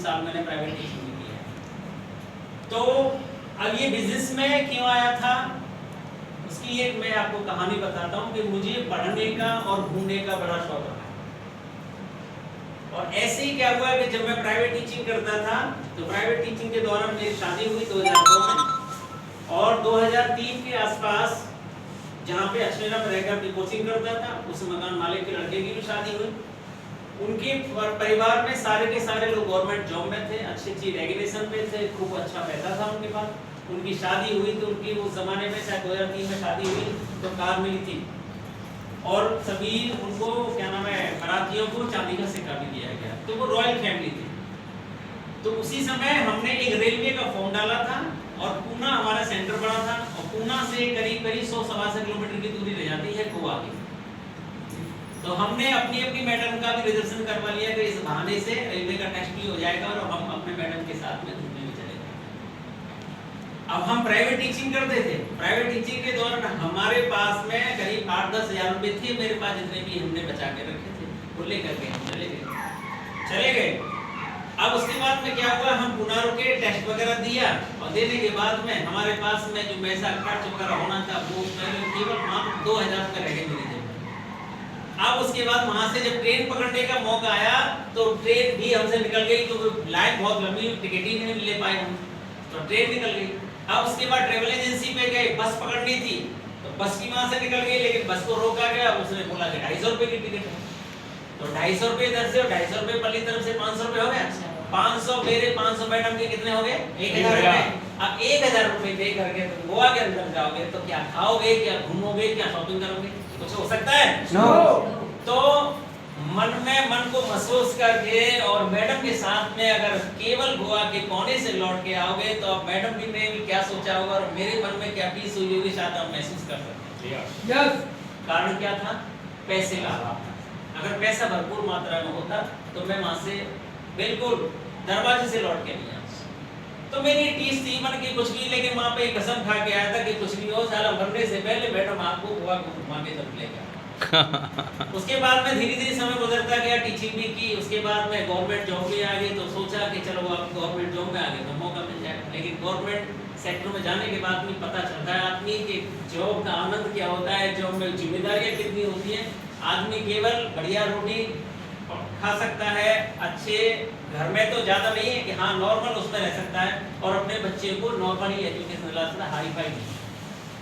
साल मैंने private teaching भी की है। तो अब ये बिजनेस में क्यों आया था, उसकी एक मैं आपको कहानी बताता हूँ कि मुझे पढ़ने का और घूमने का बड़ा शौक रहा। और ऐसे ही क्या हुआ कि जब मैं प्राइवेट टीचिंग करता था तो प्राइवेट टीचिंग के दौरान मेरी शादी हुई 2002 में, और 2003 के आसपास जहाँ पे अक्षरा में रहकर अपनी कोचिंग करता था उस मकान मालिक के लड़के की भी शादी हुई। उनके परिवार में सारे के सारे लोग गवर्नमेंट जॉब में थे, अच्छी रेगुलेशन पे थे, खूब अच्छा पैसा था उनके पास। उनकी शादी हुई तो उनकी उस जमाने में शायद 2003 में शादी हुई तो कार मिली थी, और सभी उनको क्या नाम है बारातियों को चांदी का सिक्का भी दिया गया। तो वो रॉयल फैमिली थी। तो उसी समय हमने एक रेलवे का फॉर्म डाला था, और पूना हमारा सेंटर पड़ा था, और पूना से करीब 100-125 किलोमीटर की दूरी रह जाती है गोवा की। तो हमने अपनी अपनी मैडम का भी रिजर्वेशन करवा लिया कि इस बहाने से रेलवे का टेस्ट भी हो जाएगा और हम अपने मैडम के साथ में घूमने में चले जाएंगे। अब हम प्राइवेट टीचिंग करते थे, प्राइवेट टीचिंग के दौरान हमारे पास में करीब 8-10 हज़ार रुपए थे मेरे पास, जितने भी हमने बचा के रखे थे वो लेकर के हम चले गए। अब उसके बाद में क्या हुआ, हम पुणे रुके, टेस्ट वगैरह दिया, और देने के बाद में हमारे पास में जो पैसा खर्च वगैरह होना था वो केवल मात्र 2000 रुपये रह गए मेरे जेब में। अब उसके बाद वहां से जब ट्रेन पकड़ने का मौका आया तो ट्रेन भी हमसे निकल गई, तो लाइन बहुत लंबी, टिकट ही नहीं ले पाए हम, तो ट्रेन निकल गई। अब उसके बाद ट्रेवल एजेंसी पे गए, बस पकड़नी थी तो बस की वहां से निकल गई, लेकिन बस को रोका गया, उसने बोला कि 250 रुपए की टिकट है। तो 250 रुपए इधर से और 250 रुपए पल्ली तरफ से 500 रुपए हो गए। 500 मेरे 500 मैडम के कितने हो गए, 1000 रुपए। अब 1000 रुपए दे करके तुम गोवा के अंदर जाओगे तो क्या खाओगे, क्या घूमोगे, क्या शॉपिंग करोगे, कुछ हो सकता है? नो। तो मन में मन को महसूस करके और मैडम के साथ में अगर केवल गोवा के कोने से लौट के आओगे तो अब मैडम भी ने भी क्या सोचा होगा और मेरे मन में क्या पीस हुई होगी, शायद आप महसूस कर सकते हैं। यस। कारण क्या था? पैसे का अभाव था। अगर पैसा भरपूर मात्रा में होता तो मैं वहां से बिल्कुल दरवाजे से लौट के नहीं आया। तो मेरी टीस थी मन की कुछ भी, लेकिन वहां पे कसम खा के आया था कि कुछ भी हो, साला भरने से पहले मैडम आपको गोवा को घुमा के जब लेके उसके बाद में धीरे धीरे समय गुजरता गया, टीचिंग भी की, उसके बाद में गवर्नमेंट जॉब भी आ गई, तो सोचा कि चलो अब गवर्नमेंट जॉब में आ गए तो मौका मिल जाएगा। लेकिन गवर्नमेंट सेक्टर में जाने के बाद में पता चलता है आदमी कि जॉब का आनंद क्या होता है, जॉब में जिम्मेदारियां कितनी होती है। आदमी केवल बढ़िया रोटी खा सकता है, अच्छे घर में तो ज्यादा नहीं है कि हाँ नॉर्मल उसमें रह सकता है, और अपने बच्चे को नॉर्मली एजुकेशन दिला सकता है, हाई फाई नहीं।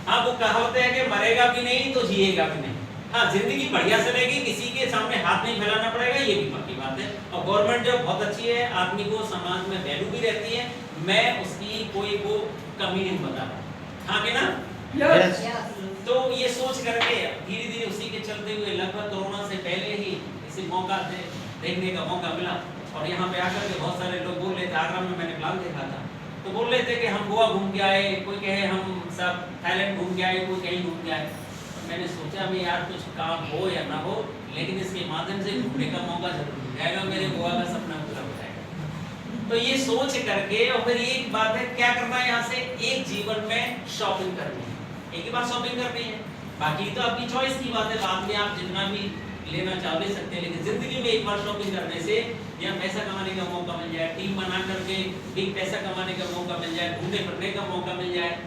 हाँ वो कहावत है कि मरेगा भी नहीं तो जिएगा भी नहीं। हाँ जिंदगी बढ़िया चलेगी, किसी के सामने हाथ नहीं फैलाना पड़ेगा, ये भी पक्की बात है। और गवर्नमेंट जॉब बहुत अच्छी है, आदमी को समाज में वैल्यू भी रहती है, मैं उसकी कोई वो कमी नहीं बता रहा, हाँ कि ना? यस। तो ये सोच करके धीरे धीरे उसी के चलते हुए लगभग कोरोना से पहले ही इसी मौका से देखने का मौका मिला, और यहाँ पे आकर के बहुत सारे लोग बोल रहे थे, आगरा में मैंने प्लान देखा था तो बोल रहे थे कि हम गोवा घूम के आए, कोई कहे हम सब थाईलैंड घूम के आए, कोई कहीं घूम के आए। तो मैंने सोचा मैं यार कुछ काम हो या ना हो, लेकिन इसके माध्यम से घूमने का मौका जरूर मिल जाएगा, मेरे गोवा का सपना पूरा हो जाएगा। तो ये सोच करके, और फिर एक बात है क्या करना है, यहाँ से एक जीवन में शॉपिंग करनी है, एक ही बार शॉपिंग करनी है, बाकी तो आपकी चॉइस की बात है, बाद में आप जितना भी लेना चाह ले सकते हैं, लेकिन जिंदगी में एक बार शॉपिंग करने से या पैसा कमाने का मौका मिल जाए, टीम बना करके बिग पैसा कमाने का मौका मिल जाए, घूमने फिरने का मौका मिल जाए,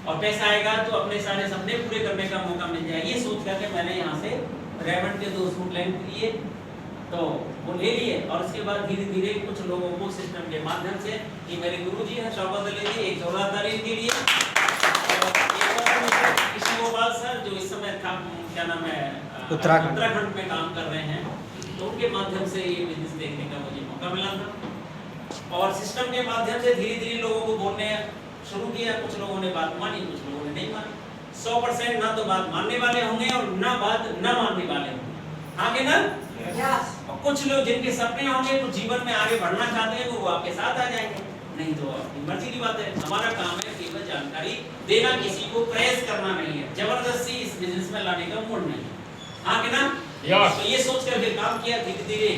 और पैसा आएगा तो अपने सारे सपने पूरे करने का मौका मिल जाए। ये सोच करके मैंने यहाँ से रेमंड के 2 सूट लेने लिए, तो वो ले लिए, और उसके बाद धीरे धीरे कुछ लोगों को सिस्टम के माध्यम से, कि मेरे गुरुजी हैं शौकत अली जी, एक जोरदार तारीफ के लिए, किसी गोपाल सर जो इस समय था क्या नाम है उत्तराखंड में काम कर रहे हैं, तो उनके माध्यम से ये बिजनेस देखने का मुझे मौका मिला था, और सिस्टम के माध्यम से धीरे धीरे लोगों को बोलने शुरू किया। कुछ लोगों ने बात मानी, कुछ लोगों ने नहीं मानी। 100% ना तो बात मानने वाले होंगे और ना बात ना मानने वाले होंगे, हाँ कि ना? और कुछ लोग जिनके सपने होंगे तो जीवन में आगे बढ़ना चाहते हैं, वो आपके साथ आ जाएंगे, नहीं तो अपनी मर्जी की बात है। हमारा काम है केवल जानकारी देना, किसी को प्रेस करना नहीं है, जबरदस्ती इस बिजनेस में लाने का मूड नहीं, हाँ कि ना? तो ये सोच करके काम किया, धीरे धीरे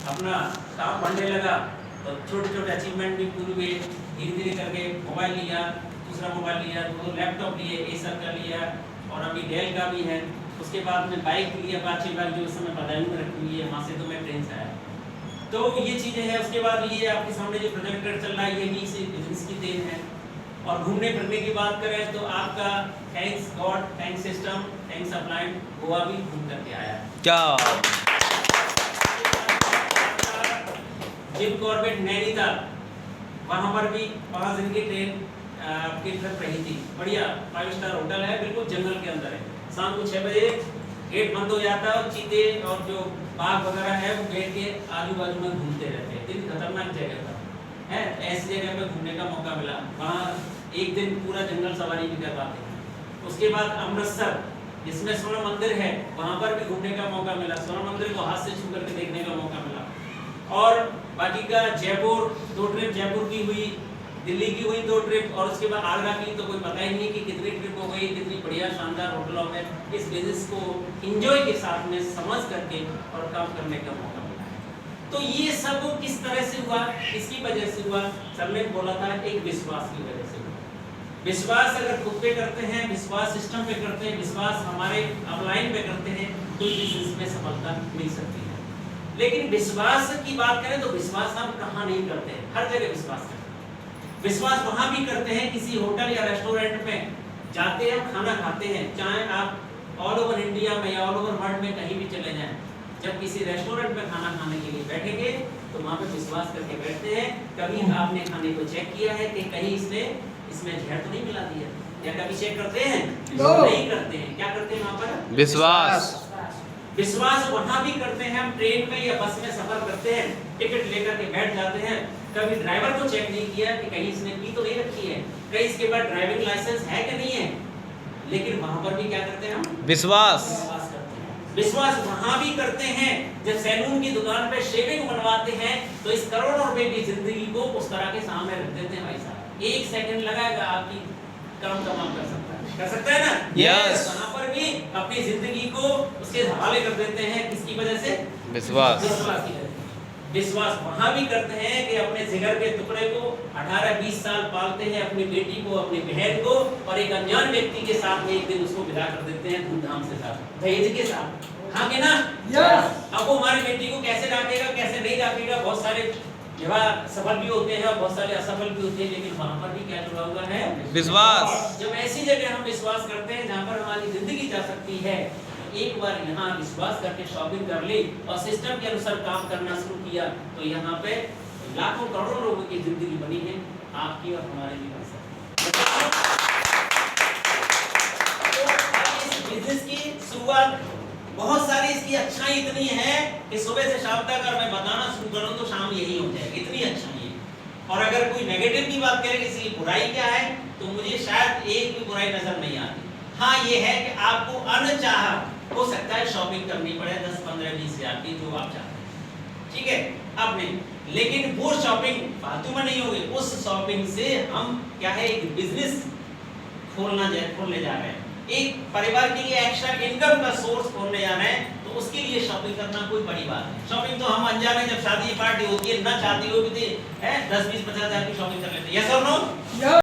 अपना काम बढ़ने लगा, तो छोटे छोटे अचीवमेंट भी पूरे हुए। धीरे धीरे करके मोबाइल लिया, दूसरा मोबाइल लिया, 2 लैपटॉप लिए, एसर का लिया, और अभी डेल का भी है। उसके बाद में बाइक लिया, अपाचे बाइक जो उस समय बदायूं में रखी हुई है, वहाँ से तो मैं ट्रेन से आया। तो ये चीजें हैं। उसके बाद ये आपके सामने जो प्रोजेक्टर चल रहा है ये भी इसी बिजनेस की देन है। और घूमने फिरने की बात करें तो आपका thanks God, thanks system, thanks applied Goa भी घूम करके आया। क्या जिम कॉर्बेट नैनीताल, वहाँ पर भी 5 दिन की ट्रेन आपकी ट्रिप रही थी। बढ़िया 5 स्टार होटल है, बिल्कुल जंगल के अंदर है। शाम को 6 बजे गेट बंद हो जाता है और चीते और जो बाघ वगैरह है वो गेट के आजू बाजू में घूमते रहते हैं। इतनी खतरनाक जगह था है। ऐसी जगह पे घूमने का मौका मिला, वहाँ एक दिन पूरा जंगल सवारी भी कर पाते हैं। उसके बाद अमृतसर जिसमें स्वर्ण मंदिर है, वहाँ पर भी घूमने का मौका मिला। स्वर्ण मंदिर को हाथ से छू करके देखने का मौका मिला। और बाकी का जयपुर 2 ट्रिप जयपुर की हुई, दिल्ली की हुई 2 ट्रिप, और उसके बाद आगरा की तो कोई पता ही नहीं कि कितनी ट्रिप हो गई। कितनी बढ़िया शानदार होटलों में इस बिजनेस को एंजॉय के साथ में समझ करके और काम करने का मौका मिला है। तो ये सब किस तरह से हुआ, किसकी वजह से हुआ? सर ने बोला था एक विश्वास की वजह से हुआ। विश्वास अगर खुद पे करते हैं, विश्वास सिस्टम पे करते हैं, विश्वास हमारे अपलाइन पे करते हैं तो बिजनेस में सफलता मिल सकती है। लेकिन विश्वास की बात करें तो विश्वास हम कहाँ नहीं करते हैं, हर जगह विश्वास करते हैं। विश्वास वहां भी करते हैं, किसी होटल या रेस्टोरेंट में जाते हैं, खाना खाते हैं, चाहे आप ऑल ओवर इंडिया में या ऑल ओवर वर्ल्ड में कहीं भी चले जाएं, जब किसी रेस्टोरेंट में खाना खाने के लिए बैठेंगे तो वहां पे विश्वास करके बैठते हैं। कभी आपने खाने को चेक किया है कि कहीं इसमें जहर तो नहीं मिला दिया, या कभी चेक करते हैं? नहीं करते हैं। क्या करते हैं वहां पर? विश्वास। विश्वास वहां भी करते हैं। हम ट्रेन में या बस में सफर करते हैं, टिकट लेकर के बैठ जाते हैं, कभी ड्राइवर को चेक नहीं किया कि कहीं इसने पी तो नहीं रखी है, कहीं इसके पास ड्राइविंग लाइसेंस है कि नहीं है। लेकिन वहां पर भी क्या करते हैं हम? विश्वास करते हैं। विश्वास वहां भी करते हैं जब सैलून की दुकान पे शेविंग बनवाते हैं तो इस करोड़ों रुपए की जिंदगी को उस तरह के सामने रख देते हैं। भाई साहब 1 सेकंड लगाएगा आपकी काम तमाम कर सकता है ना? यस। वहां पर भी अपनी जिंदगी को उसके हवाले कर देते हैं। किसकी वजह से? विश्वास। विश्वास की वजह से। विश्वास वहां भी करते हैं कि अपने जिगर के टुकड़े को 18-20 साल पालते हैं, अपनी बेटी को, अपनी बहन को, और एक अनजान व्यक्ति के साथ में एक दिन उसको विदा कर देते हैं धूमधाम से साथ, दहेज के साथ। हाँ कि ना? अब वो हमारी बेटी को कैसे डाकेगा, कैसे नहीं डाकेगा? बहुत सारे विवाह सफल भी होते हैं और बहुत सारे असफल भी होते हैं, लेकिन वहां पर भी क्या जुड़ा हुआ है? विश्वास। जब ऐसी जगह हम विश्वास करते हैं जहां पर हमारी जिंदगी जा सकती है, एक बार यहाँ विश्वास करके शॉपिंग कर ली और सिस्टम के अनुसार काम करना शुरू किया तो यहाँ पे लाखों करोड़ों लोगों की जिंदगी बनी है, आपकी और हमारे भी बन सकती है। इस बिजनेस की शुरुआत बहुत सारी इसकी अच्छाई इतनी है कि सुबह से शाम तक अगर मैं बताना शुरू करूं तो शाम यही हो जाएगी, इतनी अच्छाई है। और अगर कोई नेगेटिव की बात करें, किसी बुराई क्या है, तो मुझे शायद एक भी बुराई नजर नहीं आती। हाँ ये है कि आपको अनचाहा हो सकता है शॉपिंग करनी पड़े 10, 15, 20 हज़ार की, जो आप चाहते हैं, ठीक है, अब नहीं। लेकिन वो शॉपिंग फालतू में नहीं होगी। उस शॉपिंग से हम क्या है, एक बिजनेस खोलने जा रहे हैं, एक परिवार के लिए एक्स्ट्रा इनकम का सोर्स खोलने जा रहे हैं, तो उसके लिए शॉपिंग करना कोई बड़ी बात है। शॉपिंग तो हम अनजाने जब शादी पार्टी होती है, ना चाहती हुई भी 10, 20, 50 हज़ार की शॉपिंग कर लेते हैं। यस और नो?